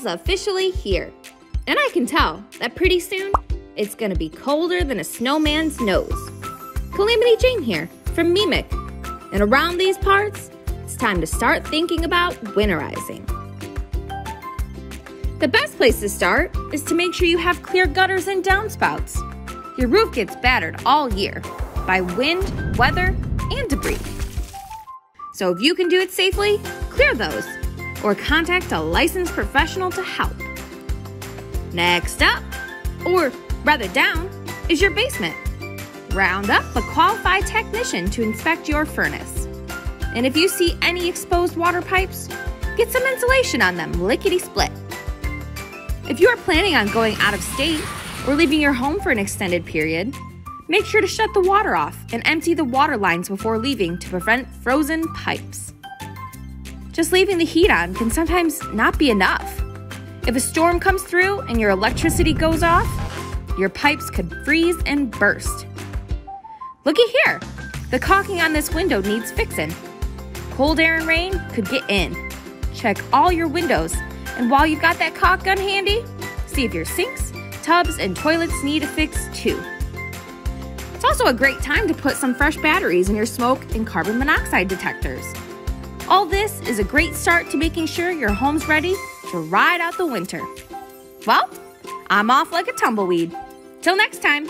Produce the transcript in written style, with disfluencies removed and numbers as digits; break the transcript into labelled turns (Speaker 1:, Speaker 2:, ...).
Speaker 1: fall's officially here. And I can tell that pretty soon, it's gonna be colder than a snowman's nose. Calamity Jane here from Mimic. And around these parts, it's time to start thinking about winterizing. The best place to start is to make sure you have clear gutters and downspouts. Your roof gets battered all year by wind, weather, and debris. So if you can do it safely, clear those, or contact a licensed professional to help. Next up, or rather down, is your basement. Round up a qualified technician to inspect your furnace. And if you see any exposed water pipes, get some insulation on them lickety-split. If you are planning on going out of state or leaving your home for an extended period, make sure to shut the water off and empty the water lines before leaving to prevent frozen pipes. Just leaving the heat on can sometimes not be enough. If a storm comes through and your electricity goes off, your pipes could freeze and burst. Looky here, the caulking on this window needs fixing. Cold air and rain could get in. Check all your windows, and while you've got that caulk gun handy, see if your sinks, tubs, and toilets need a fix too. It's also a great time to put some fresh batteries in your smoke and carbon monoxide detectors. All this is a great start to making sure your home's ready to ride out the winter. Well, I'm off like a tumbleweed. Till next time.